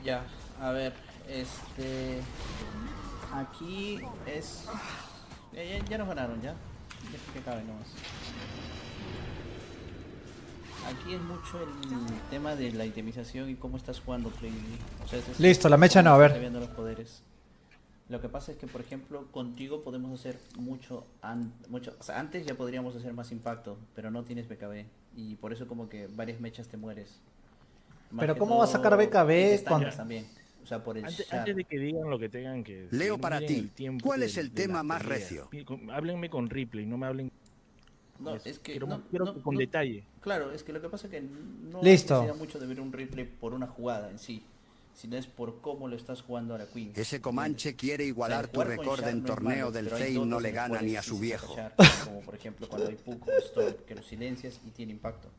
Ya, a ver, aquí es... ya nos ganaron, ya. Deja que acabe nomás. Aquí es mucho el tema de la itemización y cómo estás jugando Play. O sea, es decir, Listo, la mecha cómo no, a estás ver. sabiendo los poderes. Lo que pasa es que, por ejemplo, contigo podemos hacer mucho, o sea, antes ya podríamos hacer más impacto, pero no tienes BKB y por eso como que varias mechas te mueres. Más Pero que ¿cómo va a sacar todo, y te BKB estancas con... Ya, también, o sea, por el antes shard. de que digan lo que tengan que Leo decir, para miren ti. el tiempo ¿Cuál es el de las tema más peleas. recio? Háblenme con Ripley, no me hablen No, eso. es que Quiero que con detalle. claro, es que lo que pasa es que no hay Listo. necesidad mucho de ver un replay por una jugada en sí, sino es por cómo lo estás jugando a la Queen, Ese ¿entiendes? Comanche quiere O sea, el igualar tu jugar con récord Shard en no es torneo malo, del pero hay Fame, no dotes le en los gana cuales ni a sí su se saca viejo. Shard, como por ejemplo cuando hay Puck o Storm, que lo silencias y tiene impacto.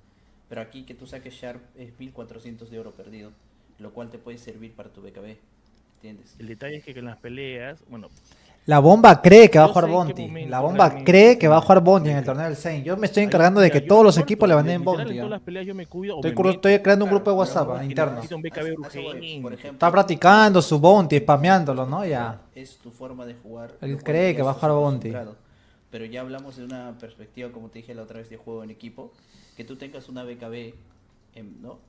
Pero aquí que tú saques Shard es 1400 de oro perdido, lo cual te puede servir para tu BKB, ¿entiendes? El detalle es que en las peleas, bueno, La bomba cree que va a yo jugar sé en qué Bounty. La momento bomba realmente cree se que va a jugar Bounty en el meten. torneo del Saint. Yo me estoy Ahí, encargando de que mira, yo todos me los equipos corto, le baneen literal Bounty. en todas ¿Ya? las peleas yo me cuido o Estoy, me estoy meto. creando un Claro, grupo de pero WhatsApp No es que interno. necesito un a BKB eso voy, por urgente. Está ejemplo, practicando su Bounty, tu spameándolo, ¿no? impacto Ya. es tu forma de jugar, lo Él cual cree ya que va a estás jugar Bounty. acostumbrado. Pero ya hablamos de una perspectiva, como te dije la otra vez, de juego en equipo, que tú tengas una BKB, ¿no?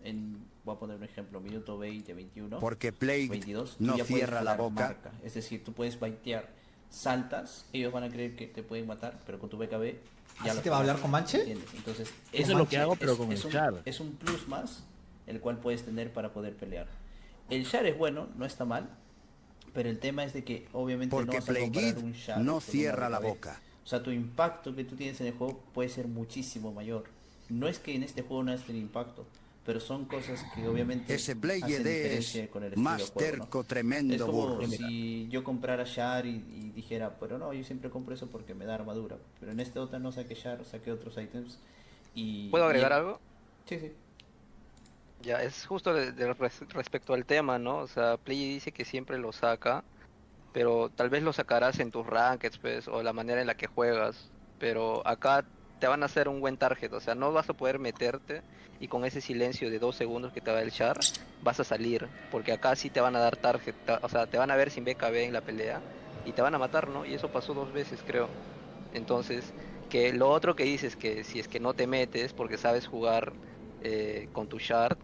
Voy a poner un ejemplo, minuto 20, 21, Porque Plague 22, tú no ya puedes cierra la jalar boca. marca. Es decir, tú puedes baitear, saltas, ellos van a creer que te pueden matar, pero con tu BKB ya ¿Así los te va a hablar jalaste, con Manche? ¿entiendes? Entonces, Eso es lo que Comanche hago, pero con el Char. es un plus más, el cual puedes tener para poder pelear. El Shard es bueno, no está mal, pero el tema es de que obviamente no Porque vas a comparar Plagueid un Shard no con una cierra la BKB. boca. O sea, tu impacto que tú tienes en el juego puede ser muchísimo mayor. No es que en este juego no hayas tenido impacto, pero son cosas que obviamente Ese hacen Plagueid es diferencia con el estilo de más juego, ¿no? terco, Es tremendo como burro. Mira, si yo comprara Shard y dijera, pero no, yo siempre compro eso porque me da armadura. Pero en este otra no saqué Shard, saqué otros ítems ¿Puedo y agregar algo? sí, sí. Ya, es justo respecto al tema, ¿no? O sea, Play dice que siempre lo saca, pero tal vez lo sacarás en tus rankeds, pues, o la manera en la que juegas. Pero acá te van a hacer un buen target, o sea, no vas a poder meterte y con ese silencio de 2 segundos que te va el char, vas a salir, porque acá sí te van a dar target, o sea, te van a ver sin BKB en la pelea y te van a matar, ¿no? Y eso pasó 2 veces, creo. Entonces, que lo otro que dices que si es que no te metes porque sabes jugar con tu shard,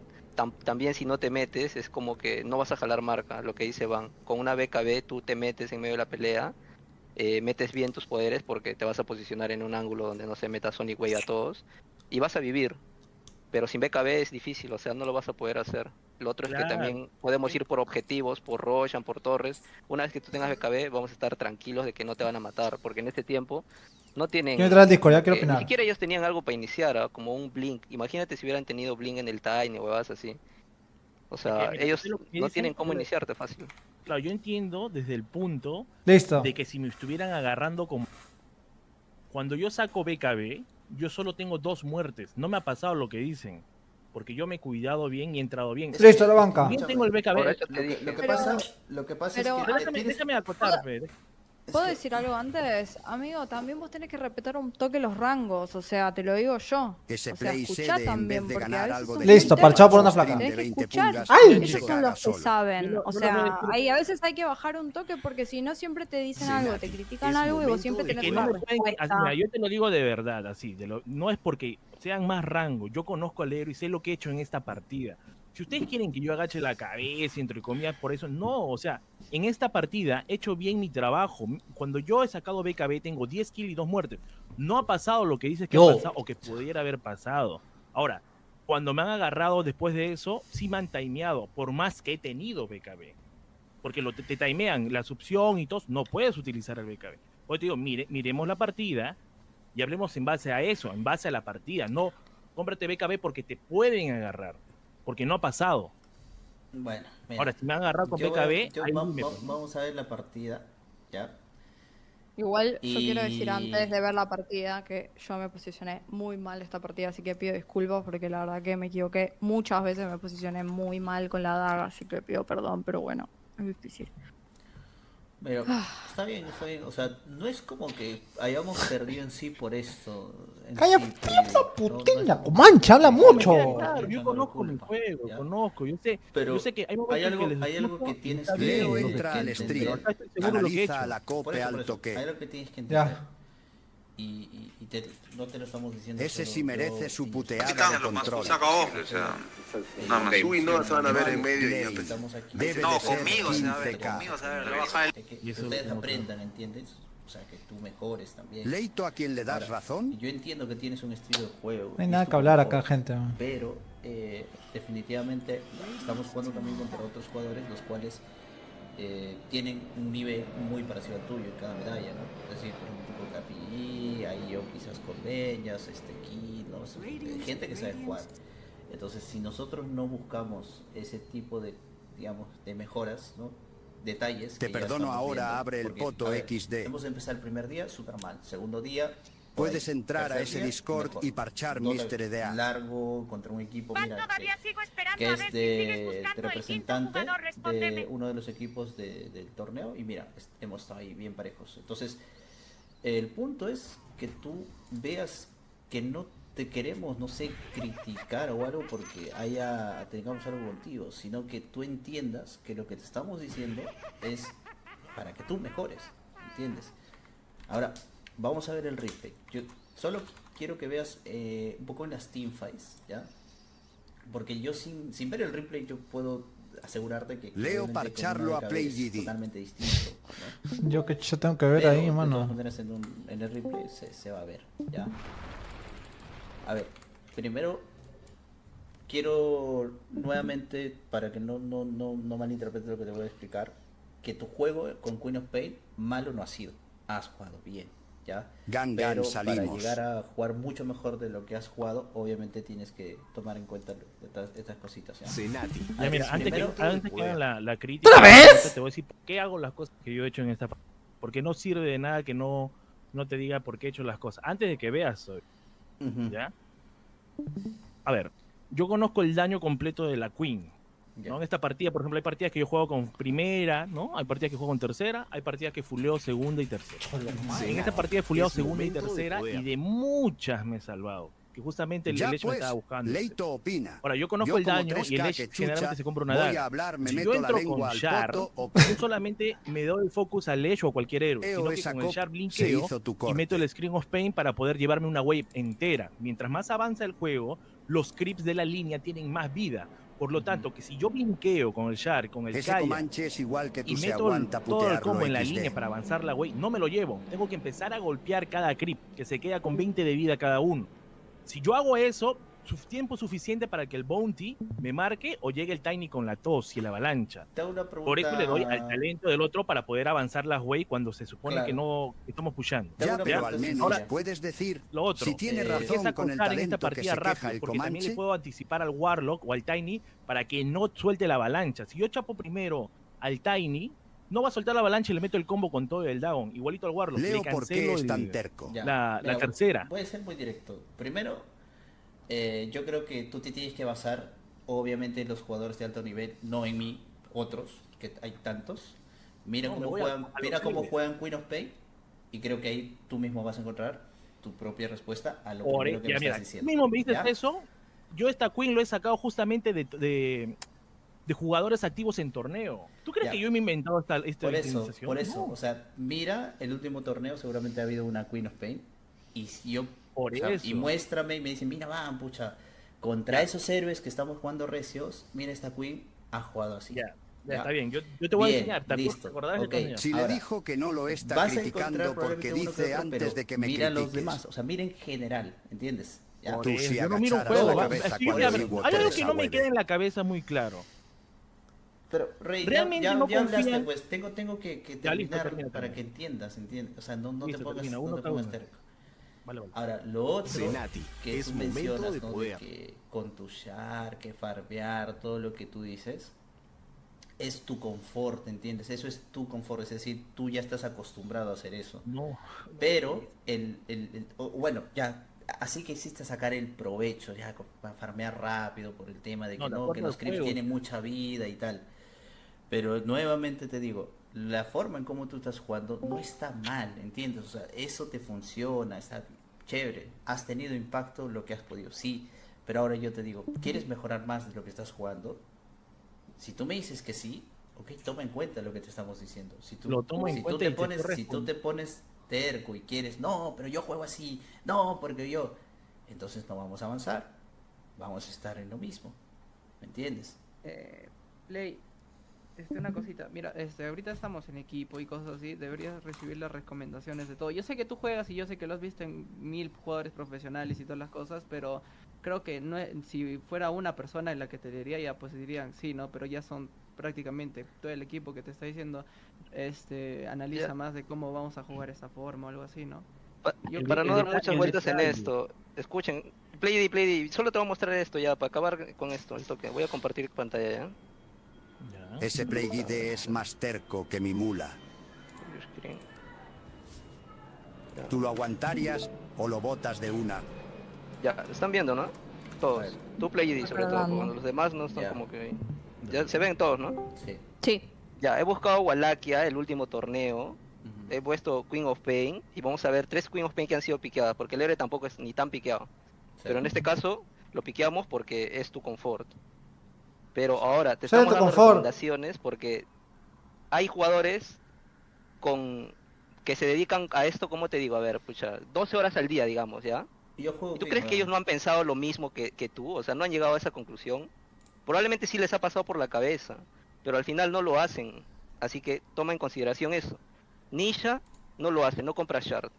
también si no te metes es como que no vas a jalar marca, lo que dice Van. Con una BKB tú te metes en medio de la pelea, metes bien tus poderes porque te vas a posicionar en un ángulo donde no se meta Sonic Wave a todos y vas a vivir. Pero sin BKB es difícil, o sea, no lo vas a poder hacer. Lo otro es que claro. también podemos ir por objetivos, por Roshan, por torres. Una vez que tú tengas BKB, vamos a estar tranquilos de que no te van a matar, porque en este tiempo no Quiero entrar al tienen Discord, ya como quiero que, ni opinar. siquiera ellos tenían algo para iniciar, ¿ah? Como un Blink. Imagínate si hubieran tenido Blink en el Tiny o huevadas así. O Es que, sea, mira, ustedes ellos lo que me no dicen, tienen cómo iniciarte fácil. claro, yo entiendo desde el punto Listo. de que si me estuvieran agarrando como... Cuando yo saco BKB, yo solo tengo 2 muertes. No me ha pasado lo que dicen. Porque yo me he cuidado bien y he entrado bien. Listo, la Es que Si banca. bien tengo escúchame, el Por BKB... eso te dije. Pero, lo que pasa es que pero, Pero déjame, tienes, déjame ¿puedo, acotar, Fe. es puedo que decir algo antes? Amigo, también vos tenés que respetar un toque los rangos, o sea, te lo digo yo. Ese O sea, Play escuchá cede en vez también, de porque a ganar veces algo son de muy Listo, tiempo parchado para por su una tercos. stream flaca. de Tenés que 20 escuchar. pulgas, Ya, ¡Ay! Ellos se chicos, son caga los que solo. saben. O yo les voy a sea, decir... a veces hay que bajar un toque porque si no siempre te dicen algo, te Zenati, critican es algo y vos momento siempre de Es tenés que no una me juego. pueden... respuesta. Mira, yo te lo digo de verdad, así. No es porque sean más rango. Yo conozco al héroe y sé lo que he hecho en esta partida. Si ustedes quieren que yo agache la cabeza, entre comillas, por eso, no. O sea, en esta partida he hecho bien mi trabajo. Cuando yo he sacado BKB tengo 10 kills y 2 muertes. No ha pasado lo que dices que ha Yo. pasado o que pudiera haber pasado. Ahora, cuando me han agarrado después de eso, sí me han timeado, por más que he tenido BKB. Porque te timean la succión y todo, no puedes utilizar el BKB. Hoy te digo, miremos la partida y hablemos en base a eso, en base a la partida. No, cómprate BKB porque te pueden agarrar, porque no ha pasado. bueno, Ahora, mira, si me han agarrado con BKB, ahí dime, pues, ¿no? vamos a ver la partida, ¿ya? Igual yo quiero decir Y antes de ver la partida que yo me posicioné muy mal esta partida, así que pido disculpas porque la verdad que me equivoqué. Muchas veces me posicioné muy mal con la daga, así que pido perdón, pero bueno, es difícil. Pero está bien, o sea, no es como que hayamos perdido en sí por esto. En Calla, sí, esa no putina, es como Comanche, habla que mucho. estamos Claro, yo echándole conozco mi culpa, juego, ¿ya? conozco, yo Pero sé que hay hay momentos que les algo que escucho y tienes está Leo bien, los entra al escucho, pero stream, acá estoy seguro de lo que he analiza hecho. la cope al hay toque. algo que tienes que entender. Ya. No te lo estamos diciendo Ese solo sí merece yo, su sí, puteada de control. Se acabó, o sea, nada más. Uy, no, se van a ver en medio y ya Lane pues. estamos aquí. debe No, de ser conmigo se va a ver, 15K. conmigo se va a ver. Le baja el... Que Y eso ustedes como que- aprendan, ¿entiendes? O sea, que tú mejores también. Leito, a quien le das Ahora, razón, Yo entiendo que tienes un estilo de juego. No hay y nada es tu que hablar acá, confort, gente. Pero definitivamente estamos jugando también contra otros jugadores los cuales tienen un nivel muy parecido al tuyo en cada medalla, ¿no? Es decir, por ejemplo, con KPI, ahí yo quizás con Leñas, Kid, ¿no? Gente que sabe jugar. Entonces, si nosotros no buscamos ese tipo de, digamos, de mejoras, ¿no? Detalles. Te que ya perdono estamos ahora, viendo, abre el porque, poto a ver, XD. Hemos empezado el primer día súper mal. Segundo día. puedes por ahí, entrar a tercer ese día, Discord mejor. y parchar No Mr. EDA. largo contra un equipo, mira, Todavía sigo esperando que a es ver si sigues de buscando el quinto representante jugador, respóndeme. de uno de los equipos del torneo y mira, hemos estado ahí bien parejos. Entonces, el punto es que tú veas que no te queremos, no sé, criticar o algo porque tengamos algo contigo, sino que tú entiendas que lo que te estamos diciendo es para que tú mejores, ¿entiendes? Ahora, vamos a ver el replay. Yo solo quiero que veas un poco en las teamfights, ¿ya? Porque yo sin ver el replay yo puedo asegurarte que Leo obviamente parcharlo con a una Play es GD. totalmente distinto, ¿no? Yo que yo tengo que ver Pero, ahí, de todas mano. maneras en el replay se va a ver, ¿ya? A ver, primero quiero nuevamente, para que no malinterprete lo que te voy a explicar, que tu juego con Queen of Pain malo no ha sido. Has jugado bien, ¿ya? Gangan, Pero para salimos. llegar a jugar mucho mejor de lo que has jugado, obviamente tienes que tomar en cuenta estas cositas, ¿ya? Senati. A Ya, ver, mira, antes primero- que hagan la crítica, ¿Otra vez? te voy a decir por qué hago las cosas que yo he hecho en esta parte. Porque no sirve de nada que no te diga por qué he hecho las cosas. Antes de que veas, Ujú, ¿ya? A ver, yo conozco el daño completo de la Queen. ya. ¿No? En esta partida, por ejemplo, hay partidas que yo juego con primera, ¿no? Hay partidas que juego con tercera, hay partidas que fuleo segunda y tercera. En esta partida he fuleado Es segunda y momento de tercera poder. y de muchas me he salvado. Que justamente el Ya Leche me pues, estaba buscando. Leito opina. Ahora, yo conozco Yo el como daño y 3K el que Leche chucha, generalmente se compra una voy daga. a hablar, me Si meto yo la entro lengua con al Char, poto o yo solamente me doy el focus al Leche o a cualquier héroe, Eo, sino que esa con el cop Char se blinkeo hizo tu y corte. meto el Screen of Pain para poder llevarme una wave entera. Mientras más avanza el juego, los creeps de la línea tienen más vida. Por lo tanto, que si yo blinkeo con el Char, con el ese Kaya, Comanche es igual que tú y se meto aguanta todo el putearlo combo en la XD. línea para avanzar la wave, no me lo llevo. Tengo que empezar a golpear cada creep, que se queda con 20 de vida cada uno. Si yo hago eso, tiempo suficiente para que el bounty me marque o llegue el tiny con la tos y la avalancha. Te hago una pregunta. Por eso le doy al talento del otro para poder avanzar las wave cuando se supone Claro. que no que estamos pushando. Te hago Ya, una pero pregunta al menos sencilla. puedes decir, Lo otro, si tiene razón empieza con el contar en esta talento que partida se queja rápido, el porque también le Comanche, puedo anticipar al Warlock o al Tiny para que no suelte la avalancha. Si yo chapo primero al Tiny, no va a soltar la avalancha y le meto el combo con todo el Dagon. Igualito al Warlock. Leo le por qué cancelo es tan el- terco. Ya, la mira, tercera. Voy a ser muy directo. Primero, yo creo que tú te tienes que basar, obviamente, en los jugadores de alto nivel, no en mí, otros, que hay tantos. Mira No, me cómo voy a juegan, los mira cómo civiles. juegan Queen of Pain, y creo que ahí tú mismo vas a encontrar tu propia respuesta a lo Por primero que ya, me mira, estás tú diciendo. mismo me dices ¿Ya? eso. Yo esta Queen lo he sacado justamente de jugadores activos en torneo. ¿Tú crees Ya. que yo me he inventado esta utilización? Por eso, No, o sea, mira el último torneo, seguramente ha habido una Queen of Pain, y si yo, por o sea, eso. y muéstrame y me dicen, mira, van, pucha, contra esos héroes que estamos jugando recios, mira esta Queen ha jugado así. Ya, Ya. está bien. Yo te voy Bien, a enseñar. ¿Te listo, acordás de ok. torneo? si Ahora, le dijo que no lo está Vas a criticando encontrar porque probablemente uno que dice otro, antes pero de que me mira critiques. los demás, o sea, mira en general, ¿entiendes? ¿Ya? Por Tú eso, sí yo no miro un agacharás juego. la va- cabeza es que yo- cuando a ver, digo hay algo tres que a no me hueve. queda en la cabeza muy claro. Pero, Rey, Realmente ya no hablaste, confían- pues, tengo que Ya, listo, terminar termina, para termina. que entiendas, o sea, no Listo, te pongas, termina, no uno te cada pongas uno. terco. Vale, vale. Ahora, lo otro Senati, que es tú momento mencionas, de ¿no? poder. Que con tu char, que farbear, todo lo que tú dices, es tu confort, ¿entiendes? Eso es tu confort, es decir, tú ya estás acostumbrado a hacer eso. No. Pero, bueno, ya, así que hiciste sacar el provecho, ya, para farmear rápido por el tema de que No, de no, acuerdo que los al creeps juego. tienen mucha vida y tal. Pero nuevamente te digo, la forma en cómo tú estás jugando no está mal, ¿entiendes? O sea, eso te funciona, está chévere. Has tenido impacto lo que has podido, sí. Pero ahora yo te digo, ¿quieres mejorar más de lo que estás jugando? Si tú me dices que sí, ok, toma en cuenta lo que te estamos diciendo. Si tú, Lo tomo en si tú cuenta te y te pones, si tú corresponde. te pones terco y quieres, no, pero yo juego así, no, porque yo, entonces no vamos a avanzar, vamos a estar en lo mismo, ¿me entiendes? Play, una cosita, mira, ahorita estamos en equipo y cosas así, deberías recibir las recomendaciones de todo. Yo sé que tú juegas y yo sé que lo has visto en 1000 jugadores profesionales y todas las cosas, pero creo que no si fuera una persona en la que te diría, ya pues dirían sí, ¿no? Pero ya son prácticamente todo el equipo que te está diciendo, analiza Ya. más de cómo vamos a jugar esa forma o algo así, ¿no? Yo Para no dar detalle- muchas el vueltas en detalle. esto, escuchen, Play, solo te voy a mostrar esto ya, para acabar con esto, el toque. Voy a compartir pantalla, ¿ya? Ya. Ese Playgide es más terco que mi mula. Full screen. ¿Tú lo aguantarías o lo botas de una? Ya, lo están viendo, ¿no? Todos. Tú Play sobre todo, Recordando. porque los demás no están Ya. como que... Ya se ven todos, ¿no? Sí. Sí. Ya, he buscado Wallachia, el último torneo. Ujú. He puesto Queen of Pain y vamos a ver 3 Queen of Pain que han sido piqueadas, porque el héroe tampoco es ni tan piqueado. Sí. Pero en este caso lo piqueamos porque es tu confort. Pero ahora te Soy estamos tu dando confort. recomendaciones porque hay jugadores con que se dedican a esto, como te digo, a ver, pucha, 12 horas al día, digamos, ¿ya? Y yo juego ¿Y tú Queen, crees que weón. ellos no han pensado lo mismo que tú? O sea, no han llegado a esa conclusión. Probablemente sí les ha pasado por la cabeza, pero al final no lo hacen. Así que toma en consideración eso. Nisha no lo hace, no compra Shard.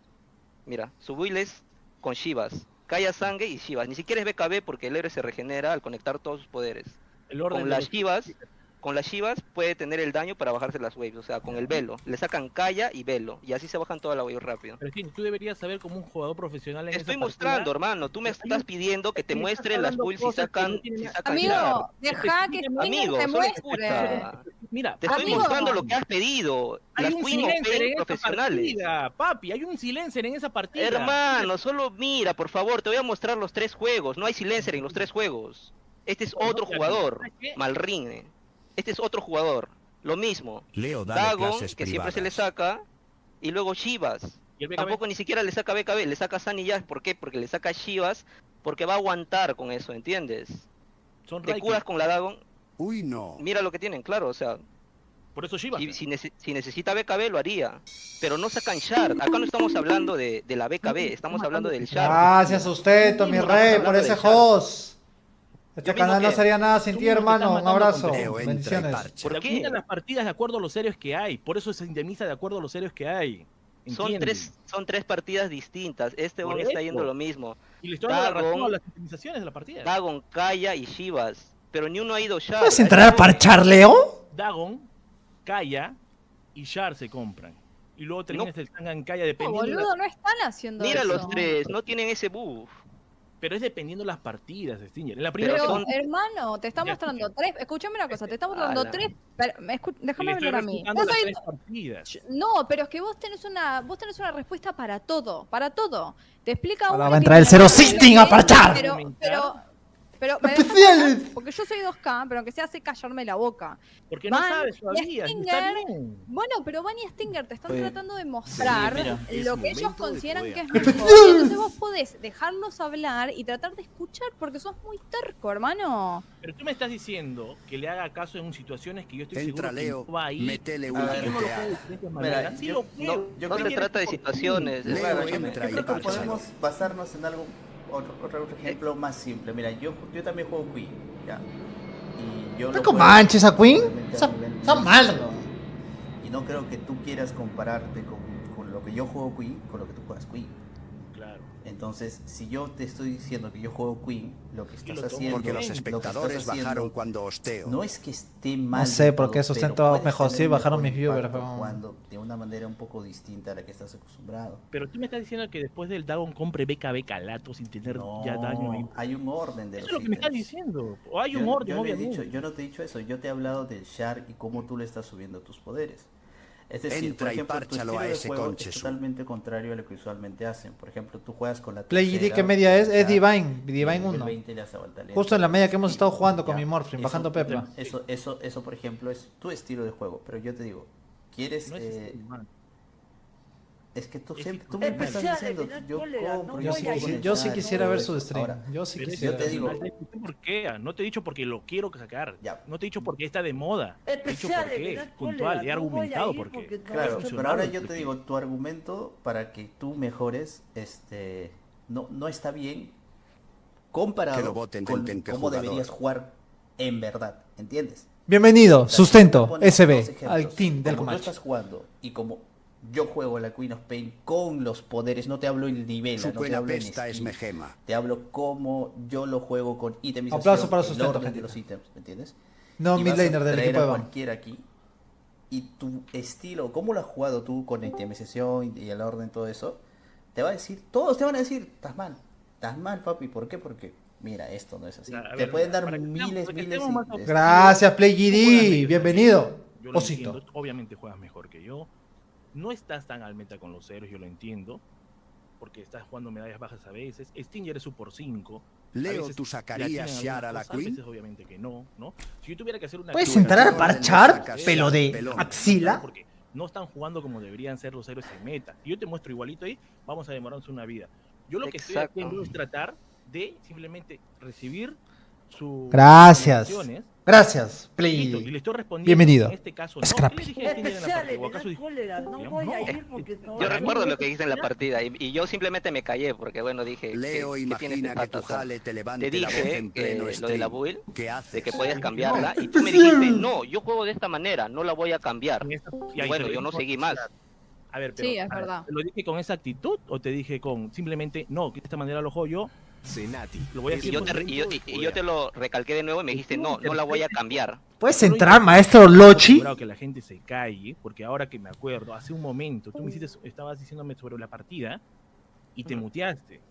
Mira, su build es con Shivas. Kaya Sangue y Shivas. Ni siquiera es BKB porque el héroe se regenera al conectar todos sus poderes. El orden Con de las los- Shivas, con las Shivas puede tener el daño para bajarse las waves. O sea, con el velo. Le sacan Kaya y velo. Y así se bajan toda la wave rápido. Pero sí, tú deberías saber como un jugador profesional en Te estoy esa mostrando, partida. hermano. Tú me Hay estás un- pidiendo que te me estás muestre las hablando builds si cosas que no sacan, tienen si nada- sacan Shard. Amigo, deja que Específicamente- Amigo, Stinger te solo muestre. escucha. Mira, Te estoy Amigo. mostrando lo que has pedido. hay Las un Queen of silencer Pain en esa profesionales. partida, papi, hay un silencer en esa partida. Hermano, solo mira, por favor, te voy a mostrar los 3 juegos. No hay silencer en los 3 juegos. Este es No, otro ya, jugador, ¿sabes qué? Malrine. Este es otro jugador. Lo mismo. Leo, dale Dagon, clases que siempre se le privadas. saca. Y luego Shivas. ¿Y el BKB? Tampoco ni siquiera le saca BKB, le saca Sunny Jazz. ¿Por qué? Porque le saca Shivas. Porque va a aguantar con eso, ¿entiendes? Son Te Raikkonen. curas con la Dagon. Uy, no. Mira lo que tienen, claro, o sea. Por eso Shiva. Si necesita BKB lo haría. Pero no sacan Shard. Acá no estamos hablando de la BKB, estamos hablando del Shard. Gracias a usted, mi Mismo, rey, hablando por ese del Shard. host. Este Yo mismo canal no que- sería nada sin tú ti, mismo te hermano. estás Un matando abrazo. con Leo, entra y Bendiciones. parcha. ¿Por Porque qué? miran las partidas de acuerdo a los héroes que hay. Por eso se indemniza de acuerdo a los héroes que hay. Son ¿Entiendes? tres partidas distintas. Este Por one está eso. yendo lo mismo. Y le estoy dando la razón Dagon- a las indemnizaciones de la partida. Dagon, Kaya y Shivas. Pero ni uno ha ido Shard. ¿Puedes entrar a parchar, Leo? Dagon, Kaya y Shard se compran. Y luego terminas el Tangan Kaya dependiendo. No, boludo, no están haciendo Mira eso. los 3, no tienen ese buff. Pero es dependiendo las partidas, Stinger. En la primera Pero, son- hermano, te está Ya, mostrando escucha. tres. Escúchame una cosa, te está mostrando Ala. tres. Déjame hablar a mí. Dando Vos las sois- 3 partidas. No, pero es que vos tenés una respuesta para todo, para todo. Te explica Ahora uno va a que entrar el tiene Zero una Sitting a parchar. Pero me dejas Especiales. hablar, porque yo soy 2K, pero aunque se hace callarme la boca. Porque no Van sabes y todavía. y Está Stinger- bien. Bueno, pero Van y Stinger te están Oye, tratando de mostrar mira, lo que ellos consideran que es mejor. Especiales. Entonces vos podés dejarlos hablar y tratar de escuchar porque sos muy terco, hermano. Pero tú me estás diciendo que le haga caso en situaciones que yo estoy Entra, seguro Leo, que no va a ir. métele A una ver, Yo no lo puteada. puedo de diferentes Mira, maneras. Sí yo- lo puedo. no No creo se que- trata de situaciones. Leo, Claro, entra yo y creo que párchalo. podemos basarnos en algo, otro ejemplo más simple. Mira, yo también juego Queen, ya. Y yo lo Taco juego manches a Queen. obviamente a Está nivel está mal, ¿no? Y no creo que tú quieras compararte con lo que yo juego Queen con lo que tú juegas Queen. Claro. Entonces, si yo te estoy diciendo que yo juego Queen, lo que estás lo tomo haciendo, Porque los lo que estás espectadores haciendo, bajaron cuando osteo. no es que esté mal. No sé del por todo, qué esos pero centros puedes mejor, tener sí, un bajaron mejor mis viewers, impacto pero- jugando de una manera un poco distinta a la que estás acostumbrado. Pero tú me estás diciendo que después del Dagon compre BKB calato sin tener No, ya daño ahí. hay un orden de Eso es los lo que me estás ítems. diciendo. O hay un Yo- orden, yo no he obviamente. dicho- yo no te he dicho eso, yo te he hablado del Shard y cómo tú le estás subiendo tus poderes. Es decir, Entra por y ejemplo, tu párchalo estilo a de ese juego conche es su. totalmente contrario a lo que usualmente hacen. Por ejemplo, tú juegas con la Play GD, tercera, ¿qué media es? Es Shard, Divine, y Divine en el 1. 20 le hace vuelta lenta. Justo en la media que hemos Sí, estado jugando con ya. mi Morphling, Eso- bajando Pepla. Eso, por ejemplo, es tu estilo de juego. Pero yo te digo, quieres... No es así, man. Es que tú Es siempre, que- tú me estás diciendo, yo compro, yo sigo con el Yo sí chat, quisiera todo ver eso. su stream. Ahora, Yo sí Pero es quisiera. yo te digo- ¿por qué? No te he dicho porque lo quiero sacar. Ya. No te he dicho porque está de moda. Te he dicho por qué. Puntual. He argumentado por qué. claro, funcionado, pero ahora yo porque- te digo, tu argumento para que tú mejores, no está bien Que comparado lo voten con del cómo jugador. deberías jugar en verdad, ¿entiendes? Bienvenido, O sea, sustento, tú pones dos SB, ejemplos. al team del Como tú match. estás jugando y como yo juego la Queen of Pain con los poderes, no te hablo en nivel, Su no te buena hablo en pesta es skill, mejema. te hablo como yo lo juego con itemización, Aplauso para el sustento, orden de gente. los ítems, ¿me entiendes? No, Y mid vas a laner del traer equipo a de Ban. cualquiera aquí y tu estilo, cómo lo has jugado tú con la itemización y el orden, todo eso, te va a decir, todos te van a decir, estás mal, papi, ¿por qué? Porque mira, esto no es así. A Te ver, pueden dar para que miles para que de estemos más estilos. Gracias, Play Tú juegas GD. medio Bienvenido. también, yo lo Osito. entiendo, obviamente juegas mejor que yo. No estás tan al meta con los ceros, yo lo entiendo. Porque estás jugando medallas bajas a veces. Stinger es su por 5. Leo, ¿tú sacarías Shara la A Queen? veces obviamente que no, ¿no? Si yo tuviera que hacer una... ¿Puedes crítica, entrar a no, parchar, sacas pelo de pelón. axila? porque no están jugando como deberían ser los héroes en meta. Y yo te muestro igualito ahí, vamos a demorarnos una vida. Yo lo que estoy Exacto. haciendo es tratar de simplemente recibir su Gracias. recomendaciones, Gracias, listo, Play y GD. le estoy respondiendo. Bienvenido. En este caso, no. Scrappy. ¿Qué le dije a Stinger en la partida? ¿O acaso dije, digamos, no? Yo recuerdo lo que hice en la partida y yo simplemente me callé porque bueno dije Leo, ¿qué tienes imagina que pata? tu O sea, jale te te levante la voz dije en pleno lo de la stream. build ¿Qué haces? de que podías cambiarla y tú me dijiste no, yo juego de esta manera, no la voy a cambiar. En esta- Y ahí bueno, te lo yo no digo, seguí más. A ver, pero Sí, es verdad. ¿te lo dije con esa actitud o te dije con simplemente no, que de esta manera lo juego yo? Lo voy a Y decir yo, con te, y yo- talento, y yo te lo recalqué de nuevo y me dijiste no, no la voy a cambiar. ¿Puedes entrar, maestro Lochi? Asegurado que la gente se calle, porque ahora que me acuerdo, hace un momento tú me hiciste, estabas diciéndome sobre la partida y te Ujú. muteaste.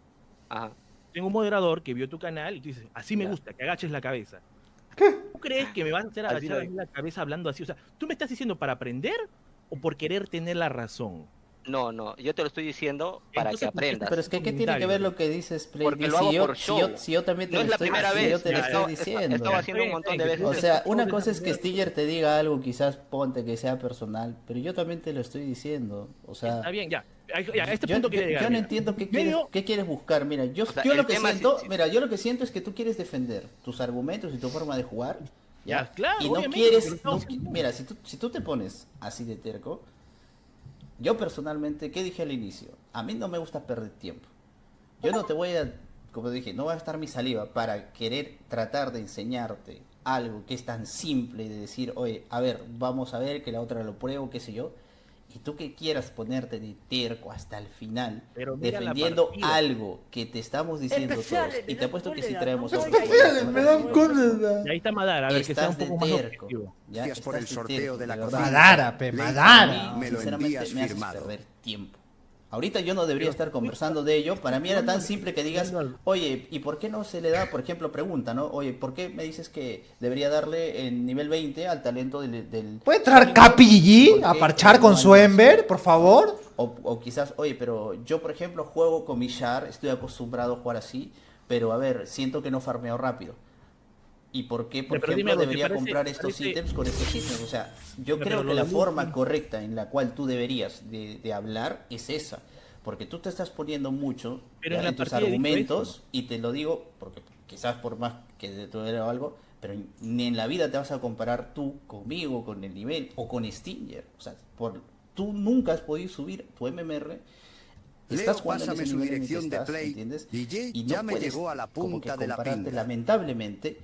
Ajá. Tengo un moderador que vio tu canal y tú dices, así me Ya. gusta, que agaches la cabeza. ¿Tú crees que me vas a hacer Así agachar lo a mí la cabeza hablando así? O sea, ¿tú me estás diciendo para aprender o por querer tener la razón? No, no, yo te lo estoy diciendo para Entonces, que aprendas. Pero es que, ¿qué tiene que ver lo que dices, Play? Porque lo Si hago yo- por si show. yo, si yo también te No lo es la estoy, primera si vez, yo te lo ya, estoy he diciendo. estado haciendo un montón de veces. O sea, una Todos cosa es que estamos Stiller te diga algo, quizás ponte que sea personal, pero yo también te lo estoy diciendo. O sea, Está bien, ya. Ya, a este yo, punto yo- quería llegar. yo no mira. entiendo qué Medio- quieres buscar. Mira, yo, sea, yo el lo que tema es- siento, sí. mira, yo lo que siento es que tú quieres defender tus argumentos y tu forma de jugar. Ya, claro, y no obviamente, quieres, pero estamos no- en- mira, si tú te pones así de terco, yo personalmente, ¿qué dije al inicio? A mí no me gusta perder tiempo. Yo no te voy a, como dije, no va a estar mi saliva para querer tratar de enseñarte algo que es tan simple de decir, oye, a ver, vamos a ver que la otra lo pruebo, qué sé yo. Y tú que quieras ponerte de terco hasta el final, Pero mira la defendiendo partida. algo que te estamos diciendo todos, y te apuesto que si traemos otro Me dan cosas. Y ahí está Madara, a ver que sea un estás poco de más terco. objetivo. Ya, Gracias por el estás de sorteo terco, de la verdad. cocina. Madara, pe, Ley, Madara. me lo Sinceramente, envías me haces firmado. perder tiempo. Ahorita yo no debería estar conversando de ello. Para mí era tan simple que digas, oye, ¿y por qué no se le da, por ejemplo, pregunta, ¿no? Oye, ¿por qué me dices que debería darle en nivel 20 al talento del... ¿Puede entrar Capi GG a ¿Por qué parchar con no su hay- Ember, por favor? O quizás, oye, pero yo, por ejemplo, juego con mi Char, estoy acostumbrado a jugar así, pero a ver, siento que no farmeo rápido. ¿Y por qué, por Pero dime ejemplo, algo, ¿te debería parece- comprar estos parece- ítems con estos ítems? O sea, yo Ya, creo pero que lo la de forma Luffy- correcta en la cual tú deberías de hablar es esa. Porque tú te estás poniendo mucho Pero ya, en la en tus partida he dicho argumentos, eso. y te lo digo porque quizás por más que de todo era algo, pero ni en la vida te vas a comparar tú conmigo, con el nivel, o con Stinger. O sea, tú nunca has podido subir tu MMR. Leo, Jugando en pásame ese su nivel en el que dirección de estás, Play. ¿entiendes? DJ, Y no ya me puedes llegó a la como que punta de la compararte, pinga. lamentablemente,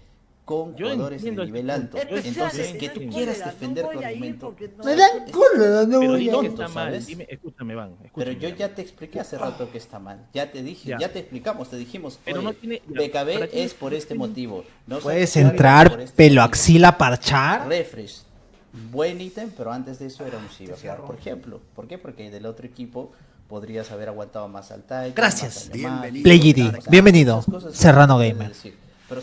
con Yo jugadores de entiendo el nivel punto. alto. Yo Entonces, entiendo que el tú punto. quieras defender tu argumento. Me dan cólera, no Pero voy dime a que ir. está mal, ¿sabes? dime, escúchame, Van. Pero Escúchame, yo Van. ya te expliqué hace rato que está mal. Ya te dije, Ya. ya te explicamos, te dijimos, Pero oye, no tiene- ya, BKB para ti es por este motivo. No ¿Puedes se juega entrar, por este pelo motivo. axila, a parchar? Refresh, buen ítem, pero antes de eso era un Shiva, por ejemplo. ¿Por qué? Porque del otro equipo podrías haber aguantado más al Titan, Gracias. más al Yamato, Bienvenido. Play GD, o sea, bienvenido, muchas cosas que Serrano puedes Gamer. decir. Pero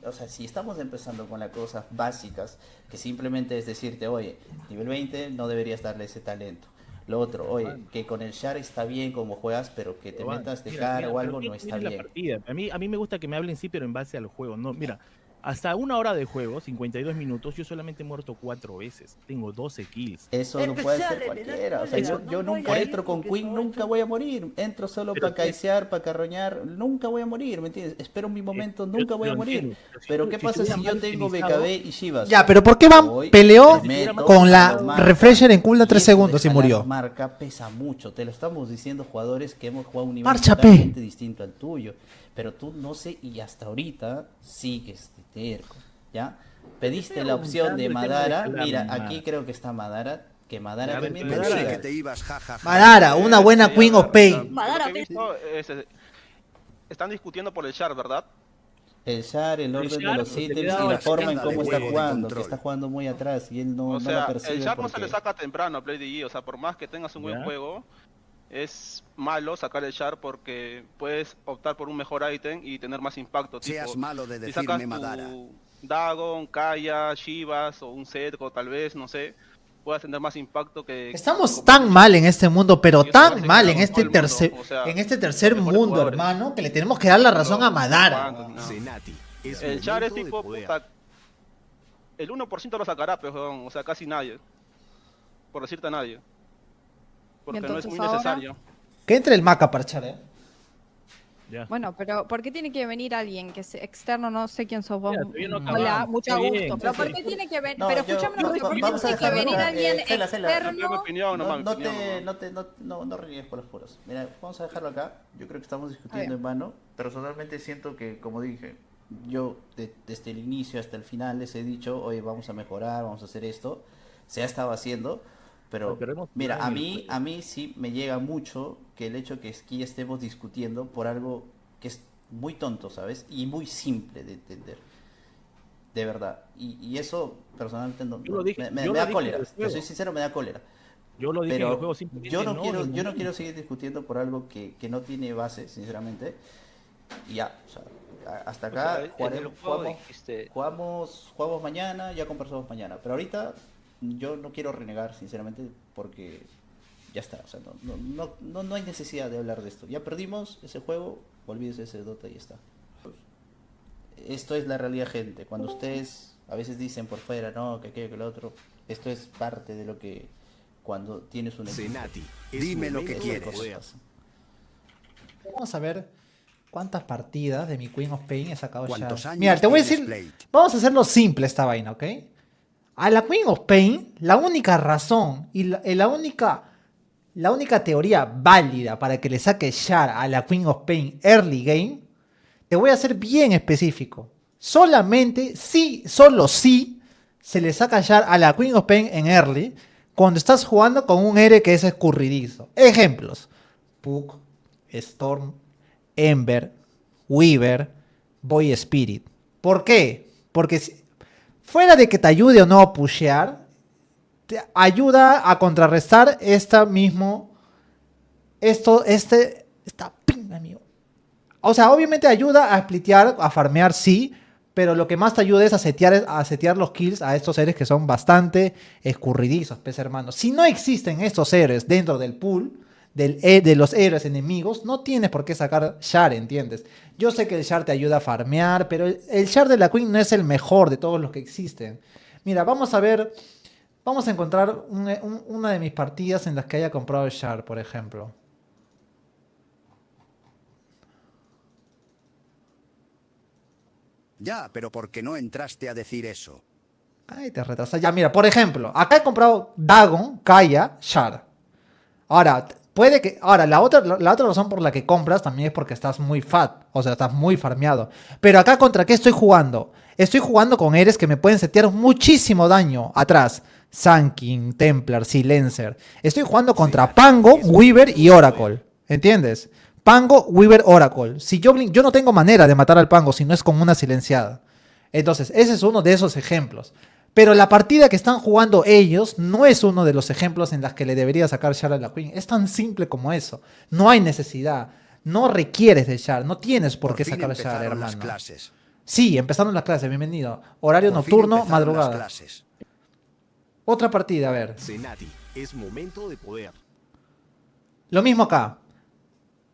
o sea, si estamos empezando con las cosas básicas, que simplemente es decirte, oye, nivel 20 no deberías darle ese talento. Lo otro, oye, que con el Char está bien como juegas, pero que te Van, metas de mira, cara mira, o pero algo ¿qué no está tiene la bien. partida? A mí me gusta que me hablen sí, pero en base al juego. No, mira, hasta 1 hora de juego, 52 minutos, yo solamente he muerto 4 veces. Tengo 12 kills. Eso lo puede hacer cualquiera. O sea, yo nunca entro con Queen, nunca voy a morir. Entro solo para caicear, para carroñar, nunca voy a morir, ¿me entiendes? Espero mi momento, nunca voy a morir. Pero ¿qué pasa si yo tengo BKB y Shivas? Ya, pero ¿por qué peleó con la refresher en cooldown 3 segundos y murió? La marca pesa mucho, te lo estamos diciendo jugadores que hemos jugado un nivel Marcha, totalmente distinto al tuyo. Pero tú no sé, y hasta ahorita sigues de terco, ¿ya? Pediste la opción de Madara, mira, aquí creo que está Madara, que Madara también te Pensé diga. que te ibas, jajaja. Madara, una buena Queen of Pain. Madara, Lo que he visto es, están discutiendo por el Char, ¿verdad? El Char, el orden de Char, los porque ítems le y da la forma en de cómo está juego, de jugando, que control. está jugando muy atrás y él no, O no sea, lo percibe. el Char no se porque- le saca temprano a Play DG, o sea, por más que tengas un buen Ya. juego, es malo sacar el Char porque puedes optar por un mejor ítem y tener más impacto. Seas tipo, malo de si sacas decirme Madara. tu Dagon, Kaya, Shivas o un Zedco tal vez, no sé, puedas tener más impacto que... Estamos como- tan mal en este mundo, pero Y eso tan hace mal que en todo este el mundo, tercer, o sea, en este tercer los mejores mundo, jugadores. hermano, que le tenemos que dar la razón a No, Madara. no. Zenati, es El Char es momento de tipo, poder. puta, el 1% lo sacará, pero, o sea, casi nadie. Por decirte a nadie. Porque no es entonces muy ahora? necesario. Que entre el Maca para echar, Ya. Bueno, pero ¿por qué tiene que venir alguien que es externo? No sé quién sos vos. Mira, todavía no Hola, acabamos. mucho Está gusto. bien, Pero está ¿por qué bien. tiene que venir? No, Pero yo- escúchame una cosa, ¿por qué vamos a tiene que dejarlo venir acá. alguien Gela, externo? Yo mi opinión No, nomás, no, mi opinión, no reniegues por los puros. Mira, vamos a dejarlo acá. Yo creo que estamos Está discutiendo bien. en vano. Personalmente siento que, como dije, yo desde el inicio hasta el final les he dicho, oye, vamos a mejorar, vamos a hacer esto. Se ha estado haciendo, pero Pero hemos mira, jugado a en el mí, juego. a mí sí me llega mucho que el hecho que aquí estemos discutiendo por algo que es muy tonto, ¿sabes? Y muy simple de entender. De verdad. Y eso personalmente no, Yo lo dije- me yo lo da dije cólera. en el Te juego. soy sincero, me da cólera. Yo lo dije en el Pero juego simplemente yo no en quiero, el yo no momento. quiero seguir discutiendo por algo que no tiene base, sinceramente. Y ya, o sea, hasta acá sea, en el juego dijiste- jugamos mañana, ya conversamos mañana. Pero ahorita yo no quiero renegar, sinceramente, porque ya está. O sea, no hay necesidad de hablar de esto. Ya perdimos ese juego, olvídese ese Dota y ya está. Esto es la realidad, gente. Cuando ustedes a veces dicen por fuera, no, que aquello, que lo otro, esto es parte de lo que cuando tienes un equipo. Zenati, dime lo que Esas quieres. cosas pasan. Vamos a ver cuántas partidas de mi Queen of Pain he sacado ya. ¿Cuántos años Mira, te voy a tienes, decir, Blade? vamos a hacerlo simple esta vaina, ¿ok? A la Queen of Pain, la única razón y la única teoría válida para que le saque Char a la Queen of Pain early game, te voy a ser bien específico. Solamente si, solo si, se le saca Char a la Queen of Pain en early cuando estás jugando con un héroe que es escurridizo. Ejemplos: Puck, Storm, Ember, Weaver, Boy Spirit. ¿Por qué? Porque fuera de que te ayude o no a pushear, te ayuda a contrarrestar esta pinga, amigo. O sea, obviamente ayuda a splitear, a farmear, sí, pero lo que más te ayuda es a setear los kills a estos héroes que son bastante escurridizos, pues, hermano. Si no existen estos héroes dentro del pool de los héroes enemigos, no tienes por qué sacar Char, ¿entiendes? Yo sé que el Char te ayuda a farmear, pero el Char de la Queen no es el mejor de todos los que existen. Mira, vamos a encontrar una de mis partidas en las que haya comprado el Char, por ejemplo. Ya, pero ¿por qué no entraste a decir eso? Ay, te retrasas. Ya, mira, por ejemplo, acá he comprado Dagon, Kaya, Char. Ahora, puede que. Ahora, la otra razón por la que compras también es porque estás muy fat. O sea, estás muy farmeado. Pero acá, ¿contra qué estoy jugando? Estoy jugando con héroes que me pueden setear muchísimo daño atrás. Sankin, Templar, Silencer. Estoy jugando contra Pango, Weaver y Oracle. ¿Entiendes? Pango, Weaver, Oracle. Si yo no tengo manera de matar al Pango si no es con una silenciada. Entonces, ese es uno de esos ejemplos. Pero la partida que están jugando ellos no es uno de los ejemplos en las que le debería sacar Char a la Queen. Es tan simple como eso. No hay necesidad. No requieres de Char. No tienes por qué fin sacar Char, empezaron las hermano. clases. Sí, empezaron las clases. Bienvenido. Horario Por fin nocturno, empezaron las madrugada. clases. Otra partida, a ver. Zenati, es momento de poder. Lo mismo acá.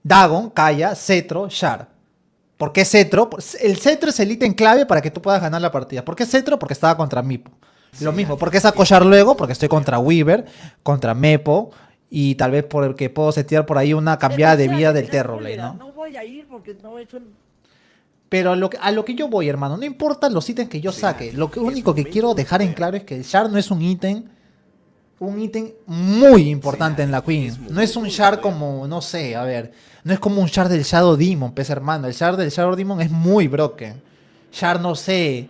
Dagon, Kaya, Cetro, Char. ¿Por qué Cetro? El Cetro es el ítem clave para que tú puedas ganar la partida. ¿Por qué Cetro? Porque estaba contra Mipo. Lo mismo. ¿Por qué saco Char luego? Porque estoy contra Weaver, contra Mepo. Y tal vez porque puedo setear por ahí una cambiada de vida del Terrorblade, ¿no? No voy a ir porque no he hecho... Pero a lo que yo voy, hermano, no importa los ítems que yo saque. Lo único que quiero dejar en claro es que el Shard no es un ítem muy importante en la Queen. No es un Shard como, no sé, a ver, no es como un Shard del Shadow Demon, pues hermano. El Shard del Shadow Demon es muy broken. Shard, no sé,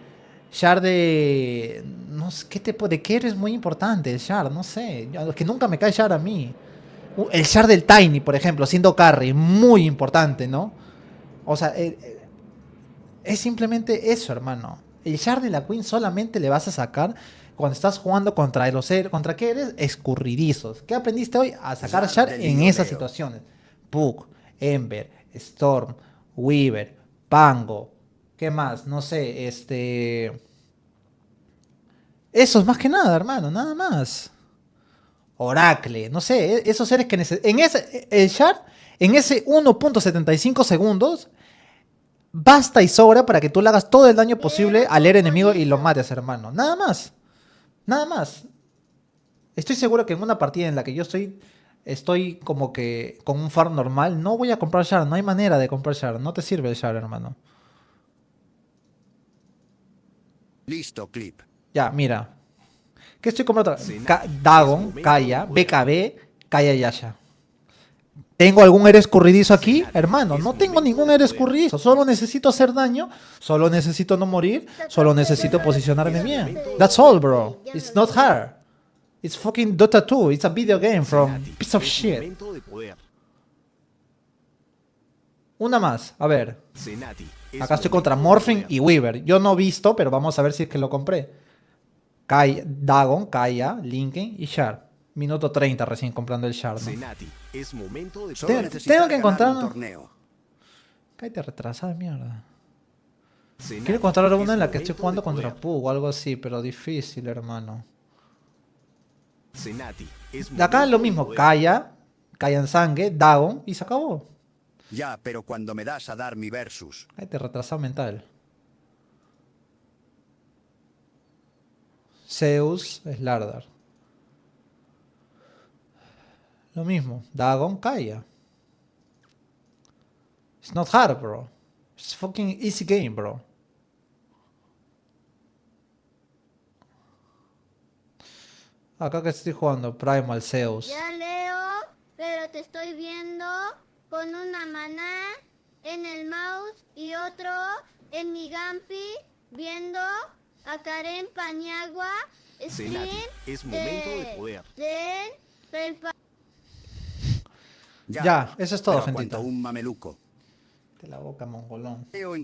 Shard de... no sé, ¿de qué es muy importante el Shard? No sé, es que nunca me cae Shard a mí. El Shard del Tiny, por ejemplo, siendo carry, muy importante, ¿no? O sea, es simplemente eso, hermano. El Shard de la Queen solamente le vas a sacar cuando estás jugando contra ¿contra qué eres? Escurridizos. ¿Qué aprendiste hoy? A sacar Shard en esas situaciones. Puck, Ember, Storm, Weaver, Pango. ¿Qué más? No sé, Eso es más que nada, hermano, nada más. Oracle, no sé, esos seres que el Shard, en ese 1.75 segundos, basta y sobra para que tú le hagas todo el daño posible al héroe enemigo y lo mates, hermano. Nada más. Nada más. Estoy seguro que en una partida en la que yo estoy como que con un farm normal, no voy a comprar Shard. No hay manera de comprar Shard. No te sirve el Shard, hermano. Listo, clip. Ya, mira. ¿Qué estoy comprando? Dagon, Kaya, BKB, Kaya Yasha. ¿Tengo algún héroe escurridizo aquí? Hermano, no tengo ningún héroe escurridizo. Solo necesito hacer daño. Solo necesito no morir. Solo necesito posicionarme bien. That's all, bro. It's not hard. It's fucking Dota 2. It's a video game from piece of shit. Una más. A ver. Acá estoy contra Morphin y Weaver. Yo no he visto, pero vamos a ver si es que lo compré. Dagon, Kaya, Linken y Shard. Minuto 30 recién comprando el Shard, ¿no? Es momento de Tengo que encontrar un torneo. Cállate retrasada, mierda. Quiero encontrar una en la que estoy jugando contra Pug o algo así, pero difícil, hermano. De acá es lo mismo, Kaya en Sangue, Dagon y se acabó. Ya, pero cuando me das a dar mi versus. Cállate retrasado mental. Zeus, Slardar. Lo mismo, Dagon, Kaya. It's not hard, bro. It's fucking easy game, bro. Acá que estoy jugando, Primal Zeus. Ya Leo, pero te estoy viendo con una maná en el mouse y otro en mi Gampi, viendo a Karen Paniagua, stream es momento de poder. Ya, eso es todo, pero Fentito. un mameluco. De la boca, mongolón. En